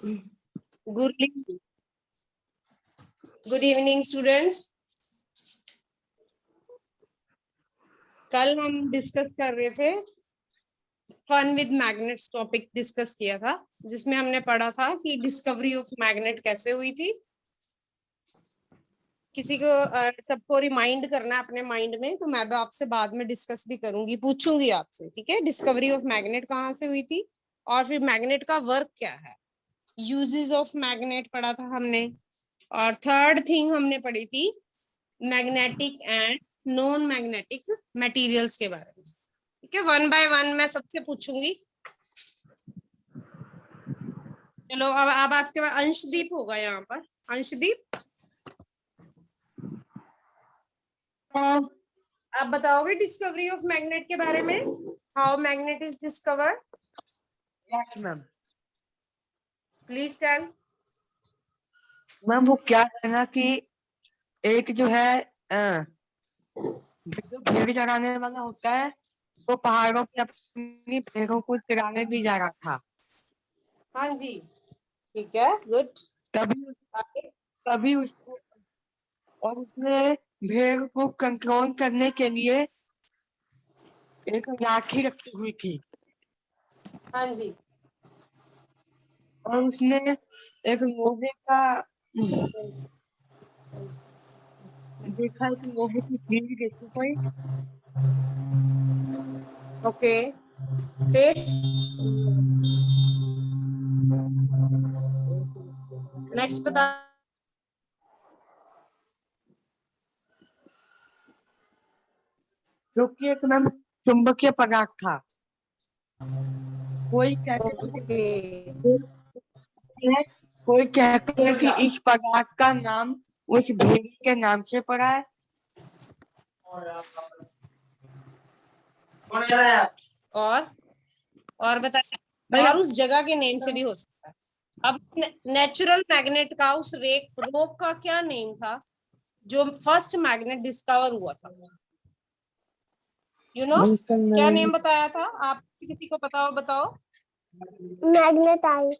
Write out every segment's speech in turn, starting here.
Good evening students. कल हम discuss कर रहे थे fun with magnets, topic discuss किया था जिसमें हमने पढ़ा था कि डिस्कवरी ऑफ मैग्नेट कैसे हुई थी। किसी को सबको रिमाइंड करना है अपने माइंड में, तो मैं भी आपसे बाद में डिस्कस भी करूंगी, पूछूंगी आपसे, ठीक है। डिस्कवरी ऑफ मैग्नेट कहाँ से हुई थी और फिर मैग्नेट का वर्क क्या है, यूजेस ऑफ मैग्नेट पढ़ा था हमने। और थर्ड थिंग हमने पढ़ी थी magnetic and non magnetic materials के बारे में, ठीक है। वन बाय वन मैं सबसे पूछूंगी। चलो अब आपके पास अंशदीप होगा यहाँ पर। अंशदीप, आप बताओगे डिस्कवरी ऑफ मैग्नेट के बारे में, how magnet is discovered? Yes ma'am. Please tell. Ma'am वो क्या है ना कि एक जो है जो भेड़ चराने वाला होता है वो पहाड़ों पे अपनी भेड़ों को चराने भी जा रहा था। हाँ जी, ठीक है, गुड। तभी तभी उसको और उसने भेड़ को कंट्रोल करने के लिए एक लाठी रखी हुई थी हाँ जी, और उसने एक लोहे का देखा, एक लोहे की कील देखी कोई। ओके, फिर नेक्स्ट बता। जो कि एक मैम चुंबकीय पदार्थ था। कोई कहते ओके, हैं कोई कहते हैं कि इस पदार्थ का नाम उस भेड़ी के नाम से पड़ा है। और बताया, और उस जगह के नेम से भी हो सकता है। अब नेचुरल मैग्नेट का उस रोक का क्या नेम था जो फर्स्ट मैग्नेट डिस्कवर हुआ था? क्या नेम बताया था? आप किसी को पता हो बताओ। मैग्नेटाइट।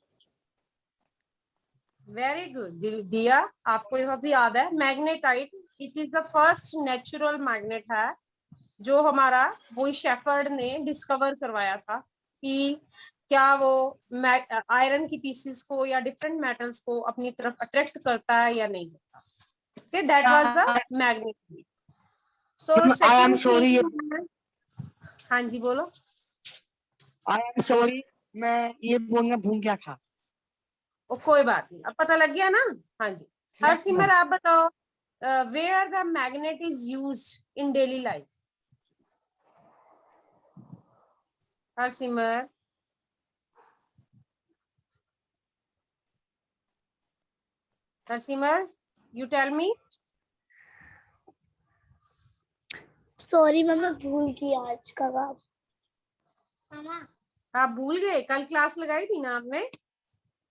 वेरी गुड दिया, आपको ये सब याद है। Magnetite, it is the first natural magnet है जो हमारा बोई शेफर्ड ने डिस्कवर करवाया था कि क्या वो आयरन की पीसेस को या डिफरेंट मेटल्स को अपनी तरफ अट्रैक्ट करता है या नहीं करता। Okay, that was the magnet. So I am second sorry, thing, हाँ जी बोलो। आई एम सॉरी, मैं ये बोलना भूल गया था। ओ कोई बात नहीं, अब पता लग गया ना। हाँ जी, हरसिमर आप बताओ, where the magnet is used in daily life. Harsimar, Harsimar, you tell me. Sorry मैं भूल गई आज का काम। आप भूल गए? कल क्लास लगाई थी ना आपने?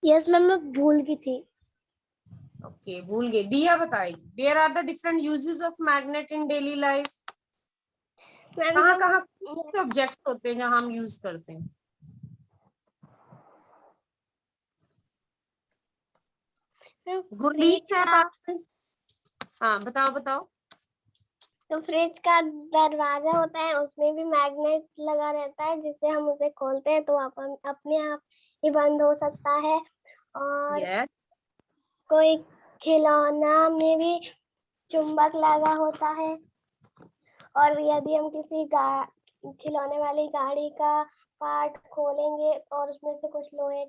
यस मैम, मैं भूल गई थी। ओके, भूल गए। दिया बताएगी, where are the different uses of magnet in daily life. कहाँ कहाँ ऑब्जेक्ट होते हैं जहाँ हम यूज करते हैं? गुरमीत है पास में? हाँ बताओ बताओ। तो फ्रिज का दरवाजा होता है, उसमें भी मैग्नेट लगा रहता है, जिससे हम उसे खोलते हैं तो अपन अपने आप ही बंद हो सकता है। और yes. कोई खिलौना में भी चुंबक लगा होता है, और यदि हम किसी खिलौने वाली गाड़ी का पार्ट खोलेंगे और उसमें से कुछ लोहे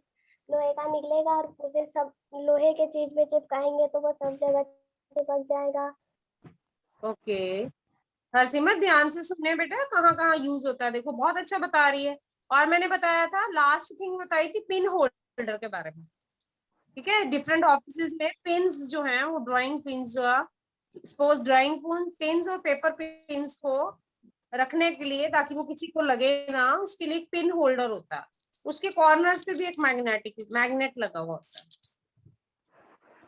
का निकलेगा और उसे सब लोहे के चीज में चिपकाएंगे तो वो सब जगह चिपक जाएगा। ओके, हरसिमरत ध्यान से सुनने बेटा, कहाँ कहाँ यूज होता है। देखो बहुत अच्छा बता रही है। और मैंने बताया था, लास्ट थिंग बताई थी पिन होल्डर के बारे में, ठीक है। डिफरेंट ऑफिस में पिन्स जो हैं, वो ड्राइंग पिन्स जो है, सपोज ड्राइंग पिन्स और पेपर पिन्स को रखने के लिए, ताकि वो किसी को लगे ना, उसके लिए एक पिन होल्डर होता है। उसके कॉर्नर्स पे भी एक मैग्नेट लगा हुआ होता है।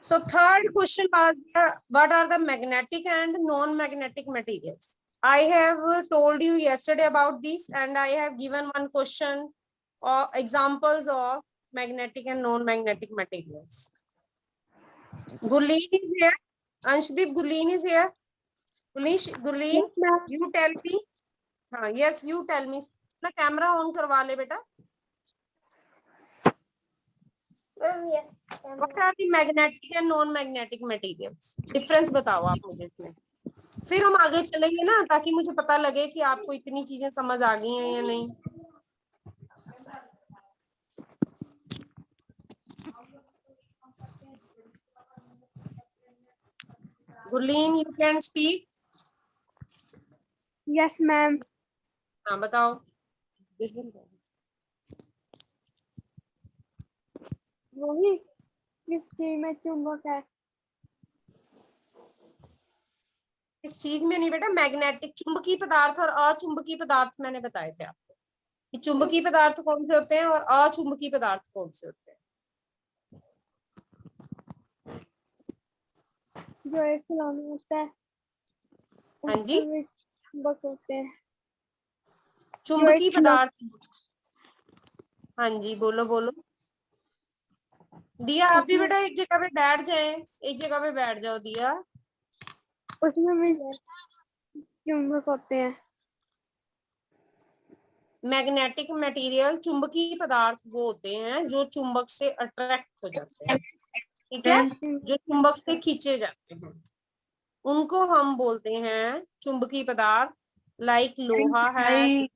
So third question was, what are the magnetic and non-magnetic materials? I have told you yesterday about this, and I have given one question or examples of magnetic and non-magnetic materials. Gurleen is here. Anshdeep, Gurleen is here. Gurleen, Yes, ma'am. you tell me. Yes, you tell me. अपना camera on करवा ले बेटा. Ma'am, yes. What are the magnetic and non-magnetic materials? Difference बताओ आप मुझे इसमें. फिर हम आगे चलेंगे ना, ताकि मुझे पता लगे कि आपको इतनी चीजें समझ आ गई हैं या नहीं. Gurleen, you can speak. Yes, ma'am. हाँ बताओ. वही किस चीज में चुंबक है? इस चीज में नहीं बेटा, मैग्नेटिक चुंबकीय पदार्थ और अचुंबकीय पदार्थ मैंने बताए थे आपको कि चुंबकीय पदार्थ कौन से होते हैं और अचुंबकीय पदार्थ कौन से होते हैं. जो एक खिलौना होता है हाँ जी. उसमें भी चुंबक होते हैं. चुंबकीय पदार्थ. हाँ जी, बोलो बोलो. दिया आप भी उसमें- बेटा एक जगह पे बैठ जाए, एक जगह पे बैठ जाओ दिया. उसमें भी चुंबक होते हैं. मैग्नेटिक मटेरियल चुंबकीय पदार्थ वो होते हैं जो चुंबक से अट्रैक्ट हो जाते हैं. ठीक है, जो चुंबक से खींचे जाते हैं उनको हम बोलते हैं चुंबकीय पदार्थ. लाइक लोहा है,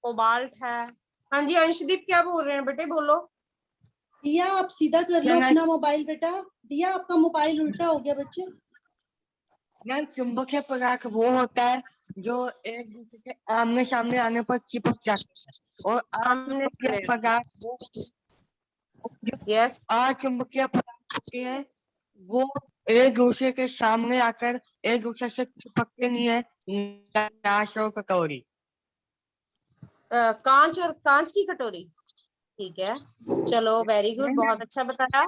कोबाल्ट है. हाँ जी अंशदीप क्या बोल रहे हैं बेटे, बोलो. दिया आप सीधा कर लो अपना मोबाइल बेटा. दिया आपका मोबाइल उल्टा हो गया बच्चे. मैम चुंबकीय पदार्थ वो होता है जो एक दूसरे के आमने सामने आने पर चिपक जाते हैं, और अचुंबकीय पदार्थ वो यस, अचुंबकीय पदार्थ होते हैं वो एक दूसरे के सामने आकर एक दूसरे से चिपकते नहीं है. ग्लास और कटोरी. कांच और कांच की कटोरी. ठीक है, चलो वेरी गुड, बहुत अच्छा बताया.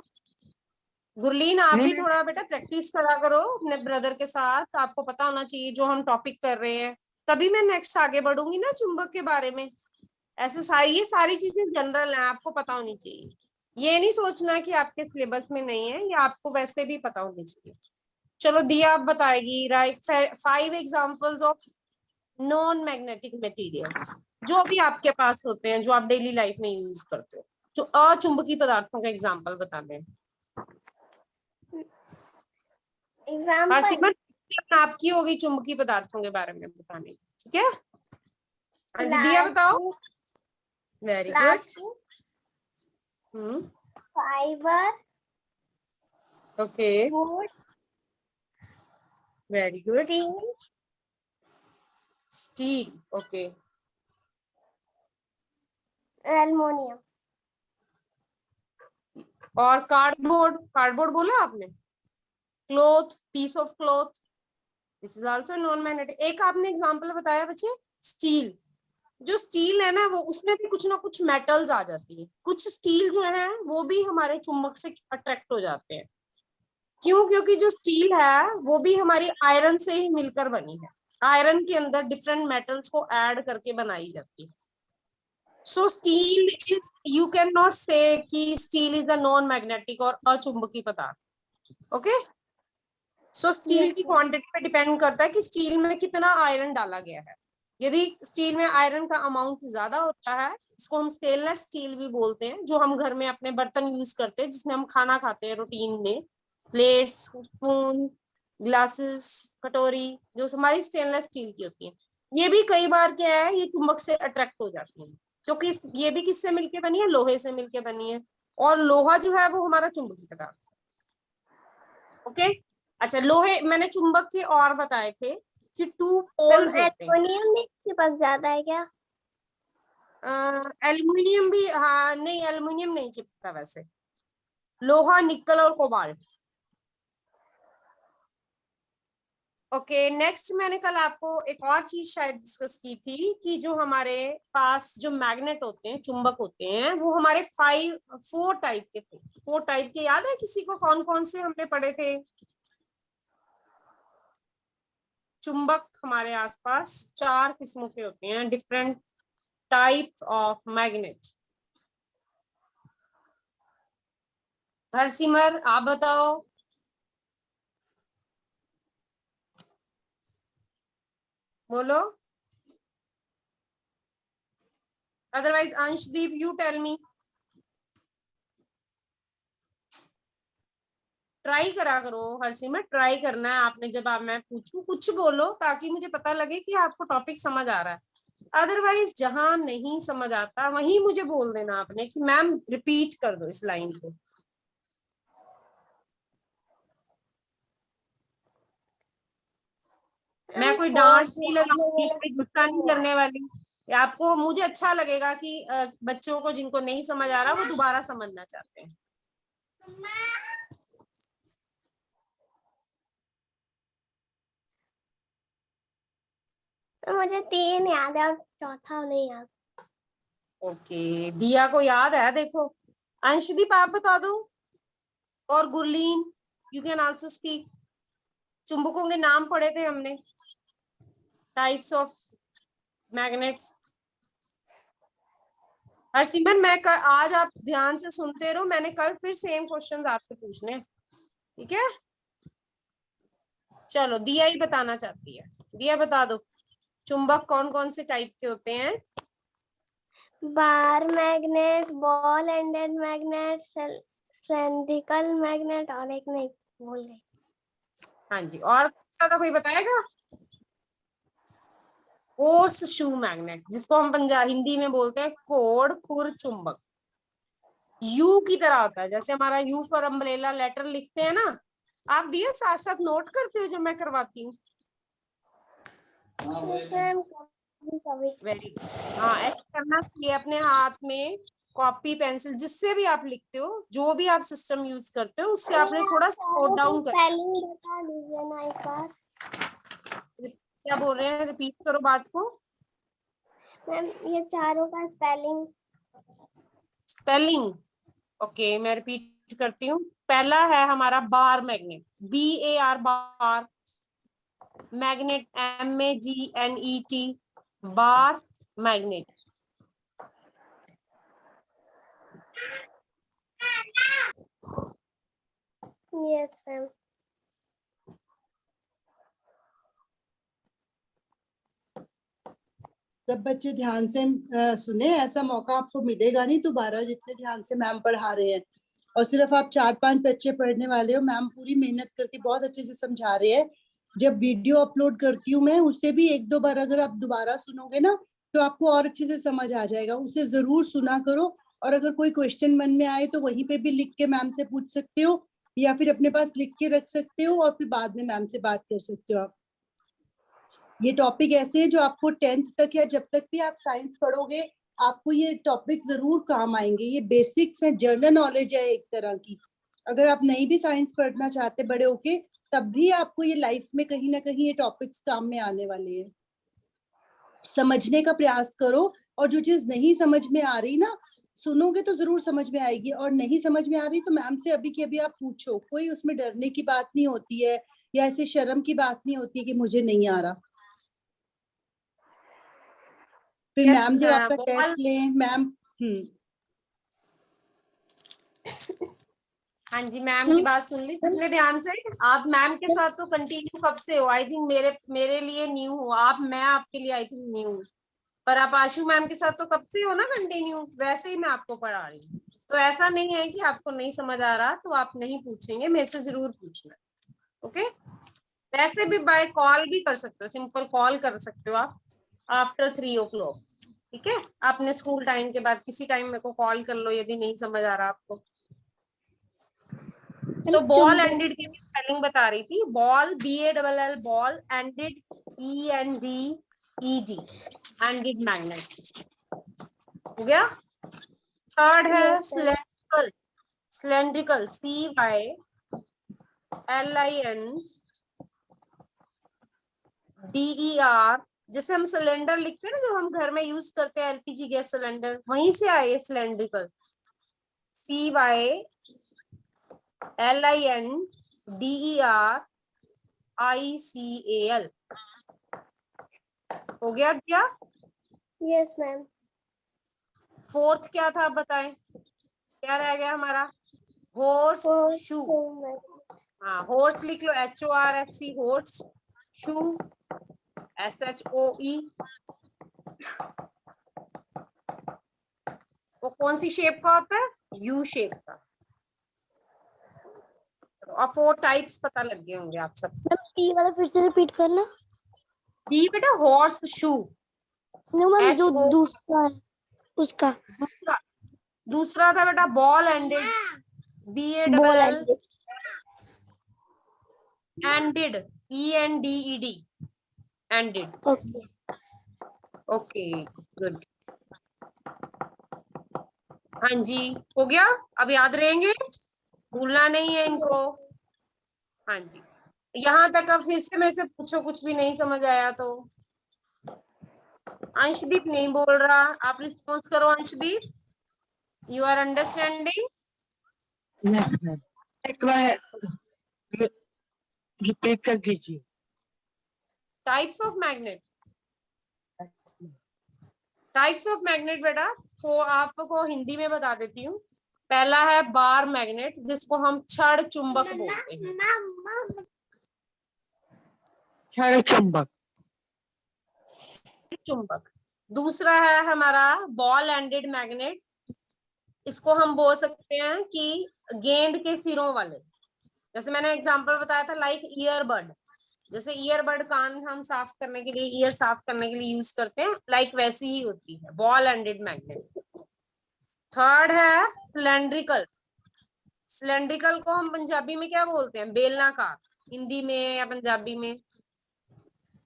गुरलीन आप भी थोड़ा बेटा प्रैक्टिस करा करो अपने ब्रदर के साथ. आपको पता होना चाहिए जो हम टॉपिक कर रहे हैं, तभी मैं नेक्स्ट आगे बढ़ूंगी ना चुंबक के बारे में. ऐसे ये सारी चीजें जनरल हैं, आपको पता होनी चाहिए. ये नहीं सोचना कि आपके सिलेबस में नहीं है, ये आपको वैसे भी पता होनी चाहिए. चलो दिया आप बताएगी. Right, 5 examples of non magnetic materials जो भी आपके पास होते हैं, जो आप डेली लाइफ में यूज करते हो, जो अचुंबकीय पदार्थों का एग्जांपल बता दें. एग्जाम्पल आपकी होगी चुंबकीय पदार्थों के बारे में बताने की. ठीक है, हाँ जी दिया बताओ. Very good. Fibre, okay, wood, very good. Steel, steel. Okay, aluminium. और कार्डबोर्ड. कार्डबोर्ड बोला आपने. Cloth, piece of cloth, this is also non magnetic. एक आपने एग्जांपल बताया बच्चे, स्टील. जो स्टील है ना, वो उसमें भी कुछ ना कुछ मेटल्स आ जाती है. कुछ स्टील जो है वो भी हमारे चुंबक से अट्रैक्ट हो जाते हैं. क्यों? क्योंकि जो स्टील है वो भी हमारी आयरन से ही मिलकर बनी है. आयरन के अंदर डिफरेंट मेटल्स को ऐड करके बनाई जाती है. सो steel is, you can not से कि steel is a non magnetic और अचुंबकीय पदार्थ. ओके, सो स्टील की क्वांटिटी पे डिपेंड करता है कि स्टील में कितना आयरन डाला गया है. यदि स्टील में आयरन का अमाउंट ज्यादा होता है, इसको हम स्टेनलेस स्टील भी बोलते हैं, जो हम घर में अपने बर्तन यूज करते हैं, जिसमें हम खाना खाते हैं रूटीन में. प्लेट्स, स्पून, ग्लासेस, कटोरी, जो हमारी स्टेनलेस स्टील की होती है, ये भी कई बार क्या है, ये चुंबक से अट्रैक्ट हो जाती है. क्योंकि ये भी किससे मिलके बनी है? लोहे से मिलके बनी है. और लोहा जो है वो हमारा चुंबकीय पदार्थ है. ओके, अच्छा लोहे मैंने चुंबक के और बताए थे कि 2 पोल्स होते हैं. एल्युमिनियम में चिपक जाता है क्या? एल्युमिनियम भी, हाँ नहीं, एल्युमिनियम नहीं चिपकता वैसे. लोहा, निकल और कोबाल्ट. ओके, नेक्स्ट मैंने कल आपको एक और चीज शायद डिस्कस की थी कि जो हमारे पास जो मैग्नेट होते हैं, चुंबक होते हैं, वो हमारे 4 टाइप के थे. 4 टाइप के याद है किसी को? कौन कौन से हमने पढ़े थे? चुंबक हमारे आसपास 4 किस्मों के होते हैं, different types of magnet. Harsimar आप बताओ। बोलो। Otherwise Anshdeep you tell me. Try करा करो हरसिमर, ट्राई करना है आपने, जब आप मैं पूछूं कुछ बोलो ताकि मुझे पता लगे कि आपको टॉपिक समझ आ रहा है। अदरवाइज जहां नहीं समझ आता वहीं मुझे बोल देना आपने कि मैम रिपीट कर दो इस लाइन को। मैं कोई डांट नहीं लगाऊंगी, कोई गुस्सा नहीं करने वाली। आपको मुझे अच्छा लगेगा कि बच्चों को जिनको नहीं समझ आ रहा वो दोबारा समझना चाहते हैं। मुझे 3 याद है और चौथा नहीं याद। ओके, दिया को याद है देखो। अंशदीप आप बता दो, और Gurleen you can also speak. चुंबकों के नाम पढ़े थे हमने, टाइप्स ऑफ मैग्नेट्स। हरसिमरन आज आप ध्यान से सुनते रहो, मैंने कल फिर सेम क्वेश्चंस आपसे पूछने, ठीक है। चलो दिया ही बताना चाहती है, दिया बता दो चुंबक कौन कौन से टाइप के होते हैं। Bar magnet, ball ended magnet, cylindrical magnet और एक नहीं भूल गई। हाँ जी, और ज्यादा कोई बताएगा। होर्स शू मैग्नेट, जिसको हम पंजाबी हिंदी में बोलते हैं कोड़ खुर चुंबक। यू की तरह होता है, जैसे हमारा यू फॉर अम्ब्रेला लेटर लिखते हैं ना। आप दिया साथ साथ नोट करते हो जब मैं करवाती हूँ। कभी वेरी गुड। हाँ, ऐसे करना चाहिए अपने हाथ में कॉपी पेंसिल, जिससे भी आप लिखते हो, जो भी आप सिस्टम यूज करते हो, उससे आपने थोड़ा सा नोट डाउन कर। स्पेलिंग बता दीजिए ना एक बार। क्या बोल रहे हैं, रिपीट करो बात को। मैम ये चारों का स्पेलिंग। स्पेलिंग, ओके मैं रिपीट करती हूँ। पहला है हमारा bar magnet, BAR bar. Magnet MAGNET, bar magnet. Yes ma'am. सब बच्चे ध्यान से सुने, ऐसा मौका आपको मिलेगा नहीं दोबारा जितने ध्यान से मैम पढ़ा रहे हैं। और सिर्फ आप 4-5 बच्चे पढ़ने वाले हो, मैम पूरी मेहनत करके बहुत अच्छे से समझा रहे हैं। जब वीडियो अपलोड करती हूँ मैं, उसे भी 1-2 बार अगर आप दोबारा सुनोगे ना तो आपको और अच्छे से समझ आ जाएगा। उसे जरूर सुना करो, और अगर कोई क्वेश्चन मन में आए तो वहीं पे भी लिख के मैम से पूछ सकते हो, या फिर अपने पास लिख के रख सकते हो और फिर बाद में मैम से बात कर सकते हो आप। ये टॉपिक ऐसे हैं जो आपको 10th तक या जब तक भी आप साइंस पढ़ोगे आपको ये टॉपिक जरूर काम आएंगे। ये बेसिक्स है, जनरल नॉलेज है एक तरह की। अगर आप नहीं भी साइंस पढ़ना चाहते बड़े होके, तब भी आपको ये लाइफ में कहीं ना कहीं ये टॉपिक्स काम में आने वाले हैं। समझने का प्रयास करो, और जो चीज नहीं समझ में आ रही ना, सुनोगे तो जरूर समझ में आएगी, और नहीं समझ में आ रही तो मैम से अभी के अभी आप पूछो। कोई उसमें डरने की बात नहीं होती है, या ऐसे शर्म की बात नहीं होती है कि मुझे नहीं आ रहा। फिर यस मैम जब आपका बॉल। टेस्ट लें मैम। हाँ जी, मैम की बात सुन ली सबने ध्यान से। आप मैम के साथ तो कंटिन्यू कब से हो, आई थिंक मेरे लिए न्यू हो आप, मैं आपके लिए आई थिंक न्यू हूँ। पर आप आशु मैम के साथ तो कब से हो ना कंटिन्यू, वैसे ही मैं आपको पढ़ा रही हूँ। तो ऐसा नहीं है कि आपको नहीं समझ आ रहा तो आप नहीं पूछेंगे, मेरे से जरूर पूछना। ओके, वैसे भी बाय कॉल भी कर सकते हो, सिंपल कॉल कर सकते हो आप आफ्टर 3 o'clock। ठीक है, आपने स्कूल टाइम के बाद किसी टाइम मेरे को कॉल कर लो यदि नहीं समझ आ रहा आपको। तो बॉल एंडेड की स्पेलिंग बता रही थी। Ball BALL ball, ended ENDED ended magnet. हो गया। थर्ड है Yes, ma'am. Cylindrical. Cylindrical CYLINDER। जैसे हम सिलेंडर लिखते हैं ना, जो हम घर में यूज करते हैं LPG गैस सिलेंडर, वहीं से आए सिलेंड्रिकल। CYLINDERICAL। हो गया क्या। Yes, ma'am. फोर्थ क्या था आप बताएं, क्या रह गया हमारा। Horse shoe, Horse. हाँ हॉर्स लिख लो, HORSE हॉर्स, शू SHOE। वो कौन सी शेप का होता है? यू शेप का। अब 4 टाइप्स पता लग गए होंगे आप सब। मैम टी वाला फिर से रिपीट करना। डी बेटा हॉर्स शू, नो मैम जो HO। दूसरा है उसका दूसरा दूसरा था बेटा ball ended, ball BALL and. Ended, ENDED ended. Okay okay good. हाँ जी हो गया, अब याद रहेंगे, भूलना नहीं है इनको। हाँ जी, यहाँ तक अब फिर से मेरे से पूछो कुछ भी नहीं समझ आया तो। अंशदीप नहीं बोल रहा, आप रिस्पॉन्स करो Anshdeep. You are understanding? Yes ma'am, एक बार रिपीट कर दीजिए। Types of magnet, types of magnet बेटा वो आपको हिंदी में बता देती हूँ। पहला है बार मैग्नेट, जिसको हम छड़ चुंबक बोलते हैं। क्षण चुंबक। चुंबक। दूसरा है हमारा बॉल एंडेड मैग्नेट, इसको हम बोल सकते हैं कि गेंद के सिरों वाले। जैसे मैंने एग्जांपल बताया था लाइक ईयरबड, जैसे ईयरबड कान हम साफ करने के लिए, ईयर साफ करने के लिए यूज करते हैं, लाइक वैसी ही होती है बॉल एंडेड मैग्नेट। थर्ड है सिलेंड्रिकल, सिलेंड्रिकल को हम पंजाबी में क्या बोलते हैं? बेलनाकार, हिंदी में या पंजाबी में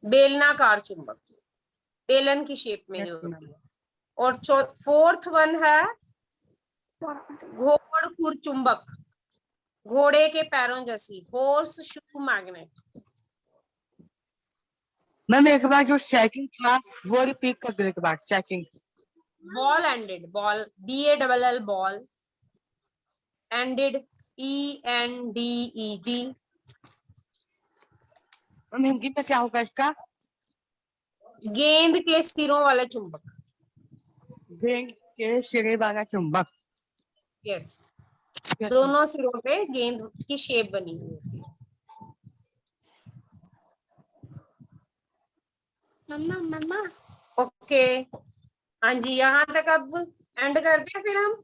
बेलनाकार चुंबक, बेलन की शेप में जो होती है। और फोर्थ वन है घोड़ खुर चुंबक, घोड़े के पैरों जैसी, हॉर्स शू मैग्नेट। मैम एक बार जो सेकंड था वो रिपीट कर दो एक बार, second. Ball ended, ball BALL ball ended ENDED। मैम हिंदी में क्या होगा इसका? गेंद के सिरों वाले चुंबक। गेंद के सिरे वाला चुंबक। यस, दोनों सिरों पे गेंद की शेप बनी हुई होती है। मम्मा मम्मा ओके हाँ जी, यहाँ तक अब एंड करते हैं फिर हम,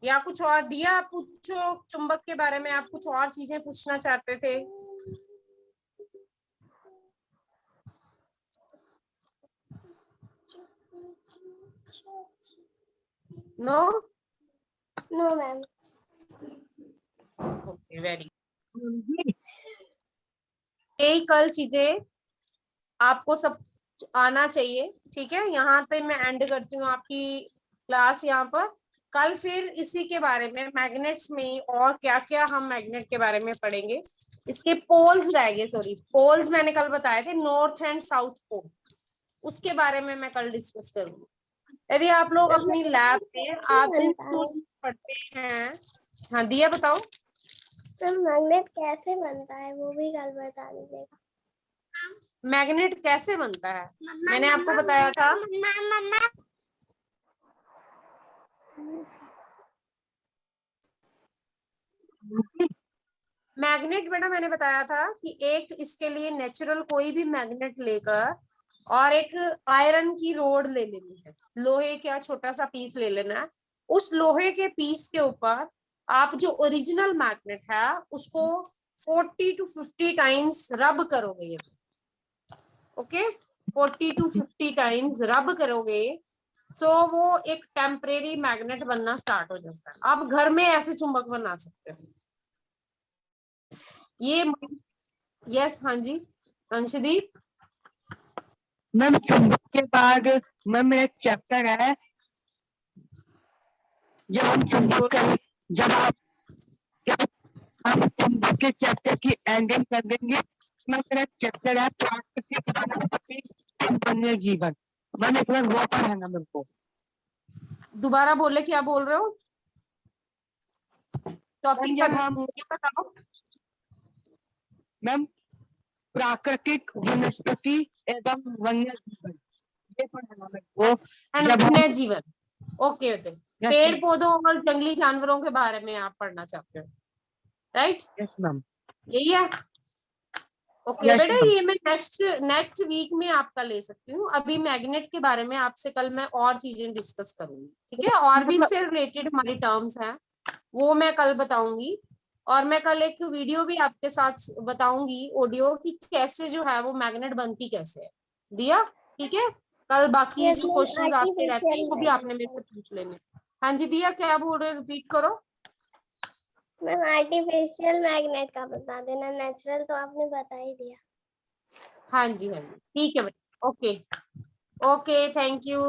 या कुछ और दिया? आप पूछो चुंबक के बारे में, आप कुछ और चीजें पूछना चाहते थे? No? No ma'am. Okay very, यही कल चीजें आपको सब आना चाहिए, ठीक है। यहाँ पे मैं एंड करती हूँ आपकी क्लास यहाँ पर। कल फिर इसी के बारे में, मैग्नेट्स में और क्या क्या हम मैग्नेट के बारे में पढ़ेंगे। इसके पोल्स रह गए, सॉरी पोल्स मैंने कल बताए थे, नॉर्थ एंड साउथ पोल, उसके बारे में मैं कल डिस्कस करूंगी। यदि आप लोग अपनी लैब में आधुनिक पढ़ते हैं। हाँ दिया बताओ। तो मैग्नेट कैसे बनता है वो भी कल बता दीजिएगा। मैग्नेट कैसे बनता है मैंने आपको बताया था। मैग्नेट बेटा मैंने बताया था कि एक इसके लिए नेचुरल कोई भी मैग्नेट लेकर और एक आयरन की रोड ले लेनी है, लोहे का छोटा सा पीस ले लेना है। उस लोहे के पीस के ऊपर आप जो ओरिजिनल मैग्नेट है उसको 40 to 50 टाइम्स रब करोगे। ये ओके 40 to 50 टाइम्स रब करोगे तो वो एक टेम्परेरी मैग्नेट बनना स्टार्ट हो जाता है। आप घर में ऐसे चुंबक बना सकते हो। ये यस हाँ जी अंशदीप। मैम चुंबक के बाद मैम एक चैप्टर है, जब हम चुंबक कर, जब हम चुंबक के चैप्टर की एंडिंग कर देंगे। मैं मेरा चैप्टर है प्राकृतिक वन्य जीवन, मैंने एक बार वो पढ़ाना मेरे को। दोबारा बोले क्या बोल रहे हो? टॉपिक जब हम बताओ। मैम प्राकृतिक वनस्पति एवं वन्य जीवन, ये पढ़ाना मेरे को। जब हम वन्य जीवन, ओके Yes, पेड़ ma'am. पौधों और जंगली जानवरों के बारे में आप पढ़ना चाहते हो, राइट? Yes, ma'am. यही है। ओके Yes, बेटा, ma'am. ये मैं नेक्स्ट वीक में आपका ले सकती हूँ। अभी मैग्नेट के बारे में आपसे कल मैं और चीजें डिस्कस करूंगी, ठीक है? और भी इससे रिलेटेड हमारी टर्म्स हैं, वो मैं कल बताऊंगी। और मैं कल एक वीडियो भी आपके साथ बताऊंगी, ऑडियो, कि कैसे जो है वो मैग्नेट बनती कैसे है। दिया, ठीक है? कल बाकी Yes, जो ma'am, क्वेश्चंस आपके रहते हैं artificial वो भी आपने मेरे से पूछ लेने। हाँ जी दिया, क्या बोल रहे, रिपीट करो। मैम आर्टिफिशियल मैग्नेट का बता देना, नेचुरल तो आपने बता ही दिया। हाँ जी, हाँ जी, ठीक है बेटा, ओके ओके, थैंक यू।